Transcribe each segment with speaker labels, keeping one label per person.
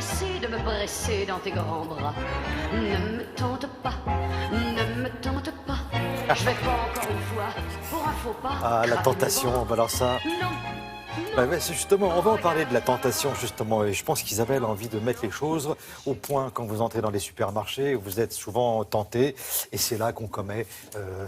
Speaker 1: cesser de me presser dans tes grands bras. Ne me tente pas, ne me tente pas. Je vais pas encore une fois, pour un faux pas.
Speaker 2: Ah, la
Speaker 1: cramer
Speaker 2: tentation,
Speaker 1: le
Speaker 2: bah alors ça...
Speaker 1: ventre. Non.
Speaker 2: C'est justement, on va en parler de la tentation, justement. Et je pense qu'Isabelle a envie de mettre les choses au point quand vous entrez dans les supermarchés, où vous êtes souvent tenté. Et c'est là qu'on commet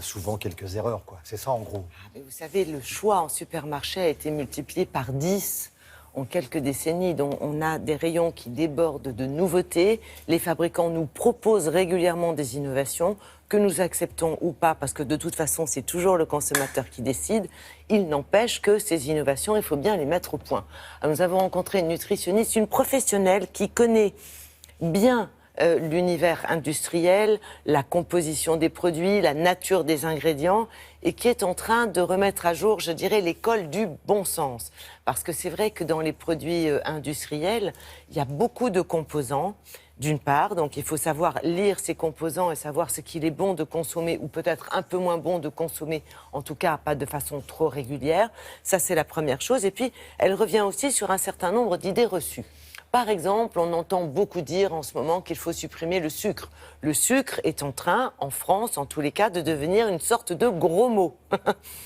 Speaker 2: souvent quelques erreurs, quoi. C'est ça, en gros.
Speaker 3: Mais vous savez, le choix en supermarché a été multiplié par 10 en quelques décennies. Donc on a des rayons qui débordent de nouveautés. Les fabricants nous proposent régulièrement des innovations que nous acceptons ou pas, parce que de toute façon, c'est toujours le consommateur qui décide. Il n'empêche que ces innovations, il faut bien les mettre au point. Alors, nous avons rencontré une nutritionniste, une professionnelle qui connaît bien l'univers industriel, la composition des produits, la nature des ingrédients, et qui est en train de remettre à jour, je dirais, l'école du bon sens. Parce que c'est vrai que dans les produits industriels, il y a beaucoup de composants, d'une part, donc il faut savoir lire ces composants et savoir ce qu'il est bon de consommer ou peut-être un peu moins bon de consommer, en tout cas pas de façon trop régulière. Ça, c'est la première chose. Et puis, elle revient aussi sur un certain nombre d'idées reçues. Par exemple, on entend beaucoup dire en ce moment qu'il faut supprimer le sucre. Le sucre est en train, en France, en tous les cas, de devenir une sorte de gros mot. Vous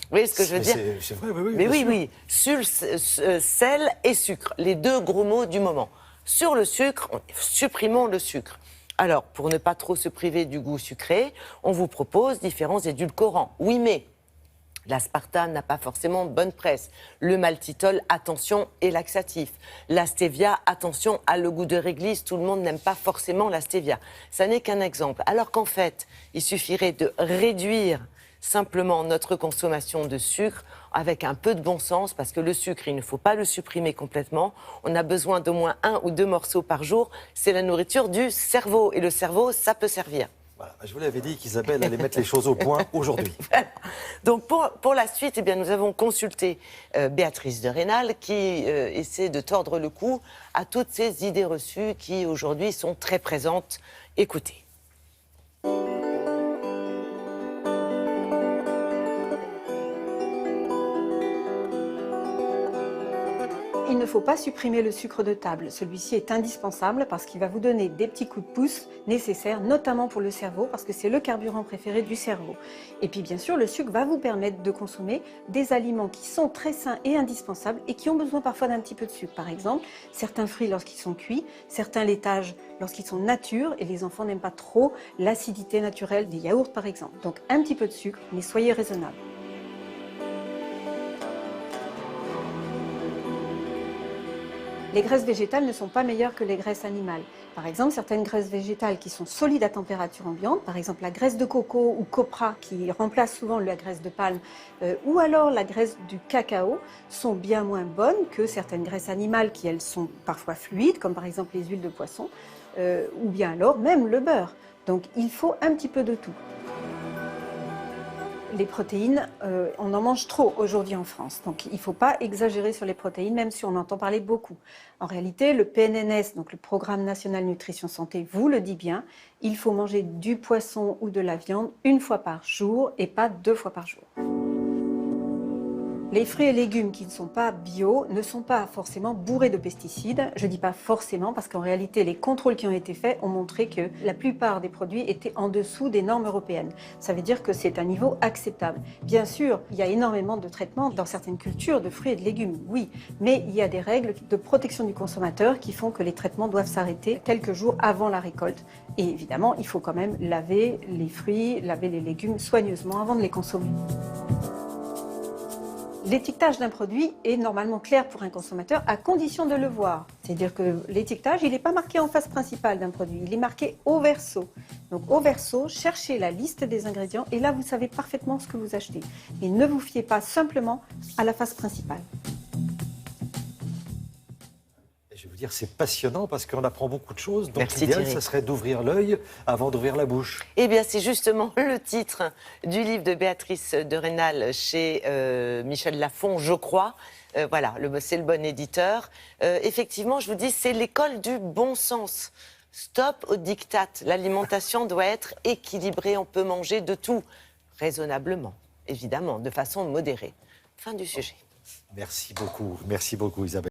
Speaker 3: voyez ce que je veux dire?
Speaker 2: C'est vrai, oui, oui.
Speaker 3: Mais
Speaker 2: bien
Speaker 3: oui,
Speaker 2: sûr.
Speaker 3: oui. Sel et sucre, les deux gros mots du moment. Sur le sucre, supprimons le sucre. Alors, pour ne pas trop se priver du goût sucré, on vous propose différents édulcorants. Oui, mais l'aspartame n'a pas forcément bonne presse. Le maltitol, attention, est laxatif. La stevia, attention, a le goût de réglisse. Tout le monde n'aime pas forcément la stevia. Ça n'est qu'un exemple. Alors qu'en fait, il suffirait de réduire simplement notre consommation de sucre avec un peu de bon sens, parce que le sucre, il ne faut pas le supprimer complètement. On a besoin d'au moins 1 ou 2 morceaux par jour. C'est la nourriture du cerveau. Et le cerveau, ça peut servir.
Speaker 2: Voilà, je vous l'avais dit qu'Isabelle allait mettre les choses au point aujourd'hui.
Speaker 3: Voilà. Donc pour la suite, eh bien, nous avons consulté Béatrice de Rênal qui essaie de tordre le cou à toutes ces idées reçues qui aujourd'hui sont très présentes. Écoutez.
Speaker 4: Il ne faut pas supprimer le sucre de table. Celui-ci est indispensable parce qu'il va vous donner des petits coups de pouce nécessaires, notamment pour le cerveau, parce que c'est le carburant préféré du cerveau. Et puis bien sûr, le sucre va vous permettre de consommer des aliments qui sont très sains et indispensables et qui ont besoin parfois d'un petit peu de sucre. Par exemple, certains fruits lorsqu'ils sont cuits, certains laitages lorsqu'ils sont nature, et les enfants n'aiment pas trop l'acidité naturelle des yaourts par exemple. Donc un petit peu de sucre, mais soyez raisonnable. Les graisses végétales ne sont pas meilleures que les graisses animales. Par exemple, certaines graisses végétales qui sont solides à température ambiante, par exemple la graisse de coco ou copra qui remplace souvent la graisse de palme, ou alors la graisse du cacao, sont bien moins bonnes que certaines graisses animales qui, elles, sont parfois fluides, comme par exemple les huiles de poisson, ou bien alors même le beurre. Donc il faut un petit peu de tout. Les protéines, on en mange trop aujourd'hui en France. Donc il ne faut pas exagérer sur les protéines, même si on entend parler beaucoup. En réalité, le PNNS, donc le Programme National Nutrition Santé, vous le dit bien, il faut manger du poisson ou de la viande 1 fois par jour et pas 2 fois par jour. Les fruits et légumes qui ne sont pas bio ne sont pas forcément bourrés de pesticides. Je ne dis pas forcément parce qu'en réalité, les contrôles qui ont été faits ont montré que la plupart des produits étaient en dessous des normes européennes. Ça veut dire que c'est un niveau acceptable. Bien sûr, il y a énormément de traitements dans certaines cultures de fruits et de légumes, oui. Mais il y a des règles de protection du consommateur qui font que les traitements doivent s'arrêter quelques jours avant la récolte. Et évidemment, il faut quand même laver les fruits, laver les légumes soigneusement avant de les consommer. L'étiquetage d'un produit est normalement clair pour un consommateur à condition de le voir. C'est-à-dire que l'étiquetage, il n'est pas marqué en face principale d'un produit, il est marqué au verso. Donc au verso, cherchez la liste des ingrédients et là vous savez parfaitement ce que vous achetez. Mais ne vous fiez pas simplement à la face principale.
Speaker 2: Je vais vous dire, c'est passionnant parce qu'on apprend beaucoup de choses. Donc
Speaker 3: Merci,
Speaker 2: l'idéal,
Speaker 3: Thierry.
Speaker 2: ça serait d'ouvrir l'œil avant d'ouvrir la bouche.
Speaker 3: Eh bien, c'est justement le titre du livre de Béatrice de Rênal chez Michel Lafon, je crois. Voilà, c'est le bon éditeur. Effectivement, je vous dis, c'est l'école du bon sens. Stop au diktat. L'alimentation doit être équilibrée. On peut manger de tout, raisonnablement, évidemment, de façon modérée. Fin du sujet.
Speaker 2: Merci beaucoup Isabelle.